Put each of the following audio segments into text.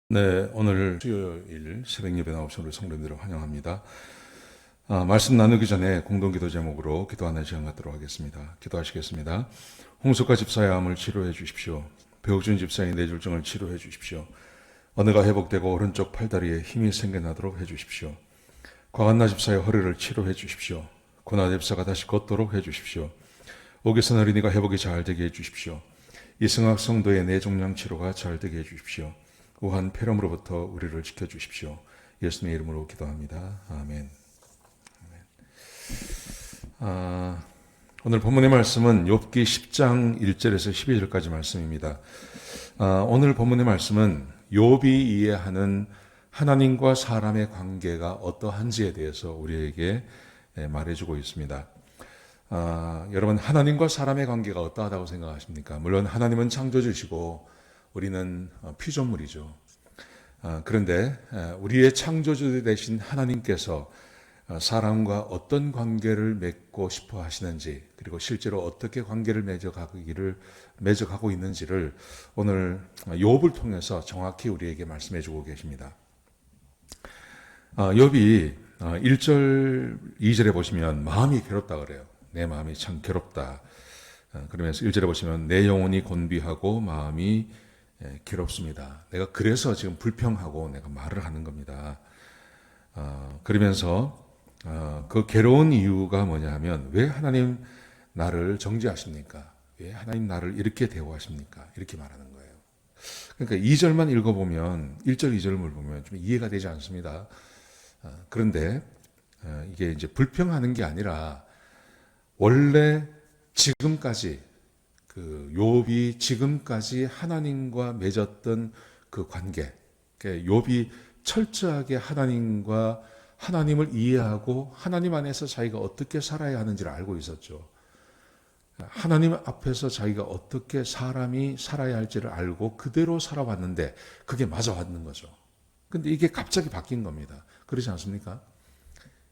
네, 오늘 수요일 새벽 예배 나오신 우리 성도님들을 환영합니다. 말씀 나누기 전에 공동기도 제목으로 기도하는 시간 갖도록 하겠습니다. 기도하시겠습니다. 홍석화 집사의 암을 치료해 주십시오. 배옥준 집사의 뇌졸중을 치료해 주십시오. 언어가 회복되고 오른쪽 팔다리에 힘이 생겨나도록 해 주십시오. 과간나 집사의 허리를 치료해 주십시오. 고나 집사가 다시 걷도록 해 주십시오. 오기선 어린이가 회복이 잘 되게 해 주십시오. 이승학 성도의 뇌종양 치료가 잘 되게 해 주십시오. 우한 폐렴으로부터 우리를 지켜주십시오. 예수님의 이름으로 기도합니다. 아멘. 오늘 본문의 말씀은 욥기 10장 1절에서 12절까지 말씀입니다. 오늘 본문의 말씀은 욥이 이해하는 하나님과 사람의 관계가 어떠한지에 대해서 우리에게 말해주고 있습니다. 여러분, 하나님과 사람의 관계가 어떠하다고 생각하십니까? 물론 하나님은 창조주시고 우리는 피조물이죠. 그런데 우리의 창조주 되신 하나님께서 사람과 어떤 관계를 맺고 싶어 하시는지, 그리고 실제로 어떻게 관계를 맺어가고 있는지를 오늘 욥을 통해서 정확히 우리에게 말씀해 주고 계십니다. 욥이 1절, 2절에 보시면 마음이 괴롭다 그래요. 내 마음이 참 괴롭다. 그러면서 1절에 보시면 내 영혼이 곤비하고 마음이 괴롭습니다. 내가 그래서 지금 불평하고 내가 말을 하는 겁니다. 그러면서 그 괴로운 이유가 뭐냐 하면 왜 하나님 나를 정죄하십니까? 왜 하나님 나를 이렇게 대우하십니까? 이렇게 말하는 거예요. 그러니까 2절만 읽어보면 1절, 2절을 보면 좀 이해가 되지 않습니다. 그런데 이게 이제 불평하는 게 아니라 원래 지금까지 욥이 지금까지 하나님과 맺었던 그 관계, 욥이 철저하게 하나님을 이해하고 하나님 안에서 자기가 어떻게 살아야 하는지를 알고 있었죠. 하나님 앞에서 자기가 어떻게 사람이 살아야 할지를 알고 그대로 살아왔는데 그게 맞아왔는 거죠. 근데 이게 갑자기 바뀐 겁니다. 그렇지 않습니까?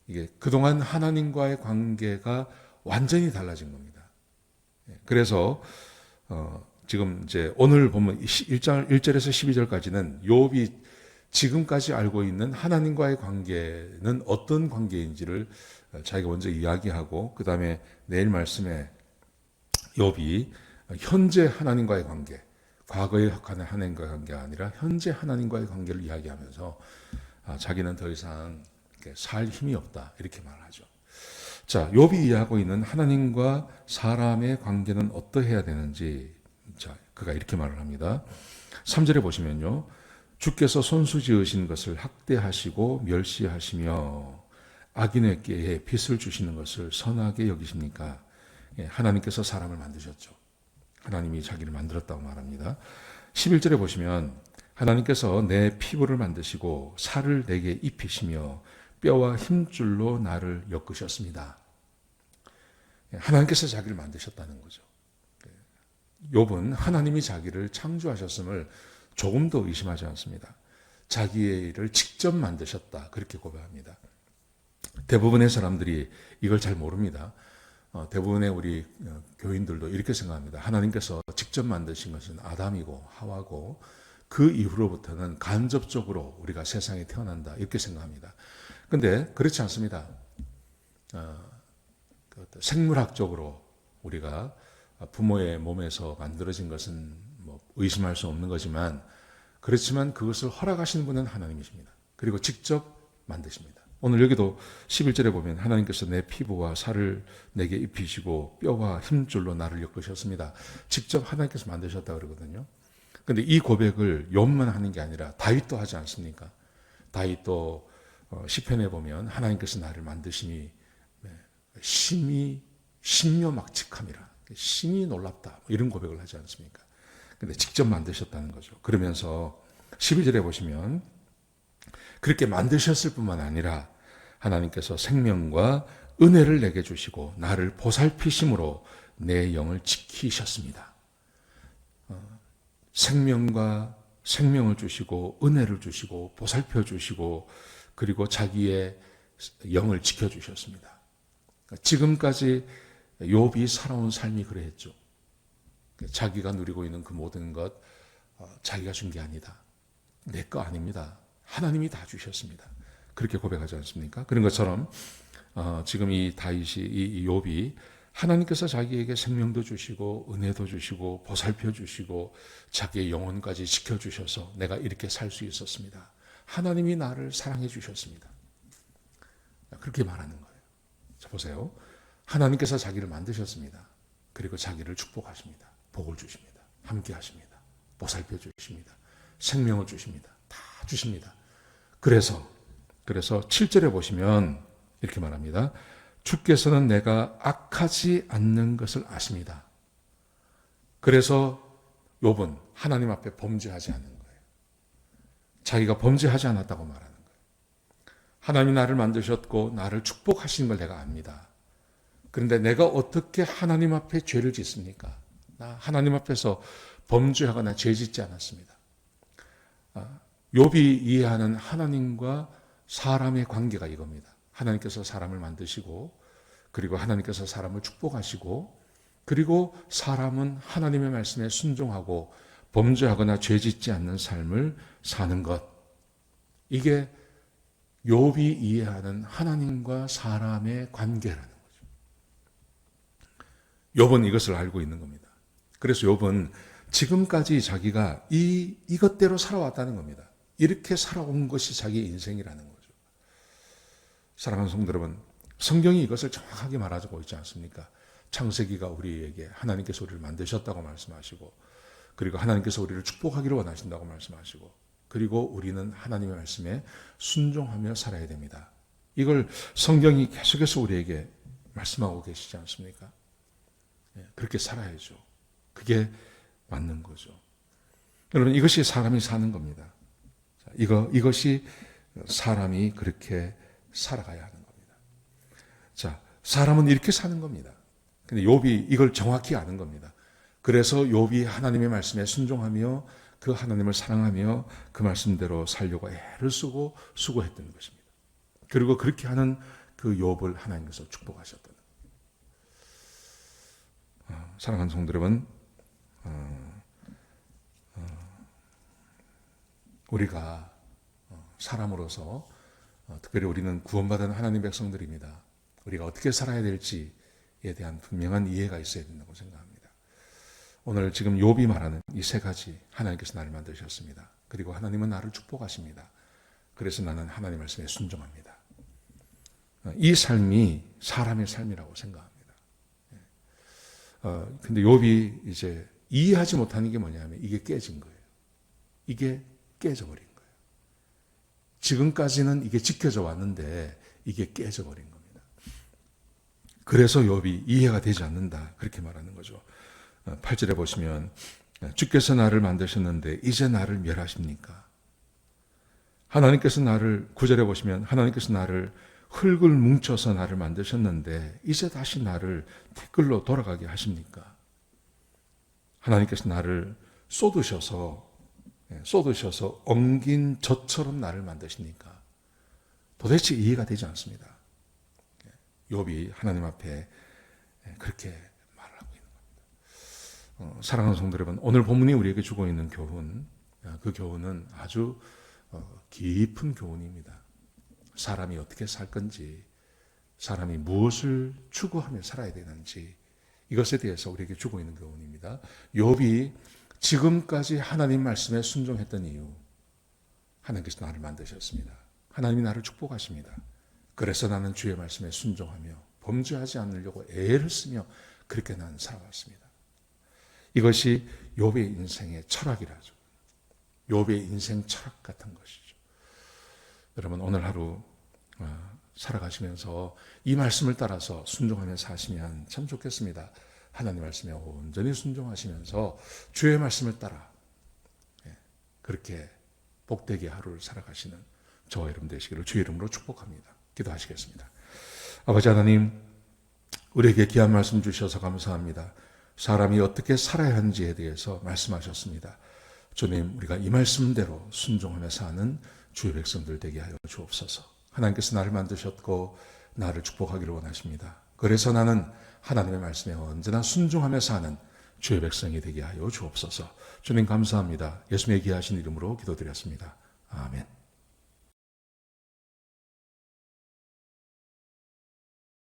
이게 그동안 하나님과의 관계가 완전히 달라진 겁니다. 그래서 지금 이제 오늘 보면 1절에서 12절까지는 욥이 지금까지 알고 있는 하나님과의 관계는 어떤 관계인지를 자기가 먼저 이야기하고, 그 다음에 내일 말씀에 욥이 현재 하나님과의 관계, 과거에 하나님과의 관계가 아니라 현재 하나님과의 관계를 이야기하면서 자기는 더 이상 살 힘이 없다 이렇게 말하죠. 자, 욥이 이해하고 있는 하나님과 사람의 관계는 어떠해야 되는지, 자, 그가 이렇게 말을 합니다. 3절에 보시면요. 주께서 손수 지으신 것을 학대하시고 멸시하시며 악인에게 빚을 주시는 것을 선하게 여기십니까? 하나님께서 사람을 만드셨죠. 하나님이 자기를 만들었다고 말합니다. 11절에 보시면 하나님께서 내 피부를 만드시고 살을 내게 입히시며 뼈와 힘줄로 나를 엮으셨습니다. 하나님께서 자기를 만드셨다는 거죠. 욥은 하나님이 자기를 창조하셨음을 조금도 의심하지 않습니다. 자기를 직접 만드셨다 그렇게 고백합니다. 대부분의 사람들이 이걸 잘 모릅니다. 대부분의 우리 교인들도 이렇게 생각합니다. 하나님께서 직접 만드신 것은 아담이고 하와고 그 이후로부터는 간접적으로 우리가 세상에 태어난다 이렇게 생각합니다. 그런데 그렇지 않습니다. 생물학적으로 우리가 부모의 몸에서 만들어진 것은 뭐 의심할 수 없는 거지만, 그렇지만 그것을 허락하시는 분은 하나님이십니다. 그리고 직접 만드십니다. 오늘 여기도 11절에 보면 하나님께서 내 피부와 살을 내게 입히시고 뼈와 힘줄로 나를 엮으셨습니다. 직접 하나님께서 만드셨다 그러거든요. 그런데 이 고백을 욥만 하는 게 아니라 다윗도 하지 않습니까? 다윗도 시편에 보면 하나님께서 나를 만드심이 신묘막측함이라, 신이 놀랍다 이런 고백을 하지 않습니까? 근데 직접 만드셨다는 거죠. 그러면서 12절에 보시면 그렇게 만드셨을 뿐만 아니라 하나님께서 생명과 은혜를 내게 주시고 나를 보살피심으로 내 영을 지키셨습니다. 생명을 주시고 은혜를 주시고 보살펴 주시고 그리고 자기의 영을 지켜주셨습니다. 지금까지 욥이 살아온 삶이 그랬죠. 자기가 누리고 있는 그 모든 것 자기가 준 게 아니다. 내 거 아닙니다. 하나님이 다 주셨습니다. 그렇게 고백하지 않습니까? 그런 것처럼 지금 이 다윗이 이 욥이 하나님께서 자기에게 생명도 주시고 은혜도 주시고 보살펴 주시고 자기의 영혼까지 지켜주셔서 내가 이렇게 살 수 있었습니다. 하나님이 나를 사랑해 주셨습니다. 그렇게 말하는 거예요. 자, 보세요. 하나님께서 자기를 만드셨습니다. 그리고 자기를 축복하십니다. 복을 주십니다. 함께 하십니다. 보살펴 주십니다. 생명을 주십니다. 다 주십니다. 그래서 7절에 보시면 이렇게 말합니다. 주께서는 내가 악하지 않는 것을 아십니다. 그래서 욥은 하나님 앞에 범죄하지 않는 거예요. 자기가 범죄하지 않았다고 말하는 거예요. 하나님이 나를 만드셨고 나를 축복하신 걸 내가 압니다. 그런데 내가 어떻게 하나님 앞에 죄를 짓습니까? 나 하나님 앞에서 범죄하거나 죄 짓지 않았습니다. 욥이 이해하는 하나님과 사람의 관계가 이겁니다. 하나님께서 사람을 만드시고 그리고 하나님께서 사람을 축복하시고 그리고 사람은 하나님의 말씀에 순종하고 범죄하거나 죄 짓지 않는 삶을 사는 것. 이게 욥이 이해하는 하나님과 사람의 관계라는 거죠. 욥은 이것을 알고 있는 겁니다. 그래서 욥은 지금까지 자기가 이것대로 살아왔다는 겁니다. 이렇게 살아온 것이 자기의 인생이라는 거죠. 사랑하는 성도 여러분, 성경이 이것을 정확하게 말하고 있지 않습니까? 창세기가 우리에게 하나님께서 우리를 만드셨다고 말씀하시고 그리고 하나님께서 우리를 축복하기를 원하신다고 말씀하시고 그리고 우리는 하나님의 말씀에 순종하며 살아야 됩니다. 이걸 성경이 계속해서 우리에게 말씀하고 계시지 않습니까? 그렇게 살아야죠. 그게 맞는 거죠. 여러분, 이것이 사람이 사는 겁니다. 이것이 사람이 그렇게 살아가야 하는 겁니다. 자, 사람은 이렇게 사는 겁니다. 근데 욥이 이걸 정확히 아는 겁니다. 그래서 욥이 하나님의 말씀에 순종하며 그 하나님을 사랑하며 그 말씀대로 살려고 애를 쓰고 수고했던 것입니다. 그리고 그렇게 하는 그 욥을 하나님께서 축복하셨던 겁니다. 사랑하는 성도 여러분, 우리가 사람으로서 특별히 우리는 구원받은 하나님 백성들입니다. 우리가 어떻게 살아야 될지에 대한 분명한 이해가 있어야 된다고 생각합니다. 오늘 지금 욥이 말하는 이 세 가지, 하나님께서 나를 만드셨습니다. 그리고 하나님은 나를 축복하십니다. 그래서 나는 하나님 말씀에 순종합니다. 이 삶이 사람의 삶이라고 생각합니다. 근데 욥이 이제 이해하지 못하는 게 뭐냐면 이게 깨진 거예요. 이게 깨져버린 거예요. 지금까지는 이게 지켜져 왔는데 이게 깨져버린 겁니다. 그래서 욥이 이해가 되지 않는다. 그렇게 말하는 거죠. 8절에 보시면 주께서 나를 만드셨는데 이제 나를 멸하십니까? 하나님께서 나를 9절에 보시면 하나님께서 나를 흙을 뭉쳐서 나를 만드셨는데 이제 다시 나를 티끌로 돌아가게 하십니까? 하나님께서 나를 쏟으셔서 엉긴 젖처럼 나를 만드시니까 도대체 이해가 되지 않습니다. 욥이 하나님 앞에 그렇게 말을 하고 있는 겁니다. 사랑하는 성도 여러분, 오늘 본문이 우리에게 주고 있는 교훈, 그 교훈은 아주 깊은 교훈입니다. 사람이 어떻게 살 건지, 사람이 무엇을 추구하며 살아야 되는지, 이것에 대해서 우리에게 주고 있는 교훈입니다. 욥이 지금까지 하나님 말씀에 순종했던 이유, 하나님께서 나를 만드셨습니다. 하나님이 나를 축복하십니다. 그래서 나는 주의 말씀에 순종하며 범죄하지 않으려고 애를 쓰며 그렇게 나는 살아왔습니다. 이것이 욥의 인생의 철학이라죠. 욥의 인생 철학 같은 것이죠. 여러분, 오늘 하루 살아가시면서 이 말씀을 따라서 순종하며 사시면 참 좋겠습니다. 하나님 말씀에 온전히 순종하시면서 주의 말씀을 따라 그렇게 복되게 하루를 살아가시는 저와 여러분 되시기를 주의 이름으로 축복합니다. 기도하시겠습니다. 아버지 하나님, 우리에게 귀한 말씀 주셔서 감사합니다. 사람이 어떻게 살아야 하는지에 대해서 말씀하셨습니다. 주님, 우리가 이 말씀대로 순종하며 사는 주의 백성들 되게 하여 주옵소서. 하나님께서 나를 만드셨고 나를 축복하기를 원하십니다. 그래서 나는 하나님의 말씀에 언제나 순종하며 사는 주의 백성이 되게 하여 주옵소서. 주님 감사합니다. 예수님의 귀하신 이름으로 기도드렸습니다. 아멘.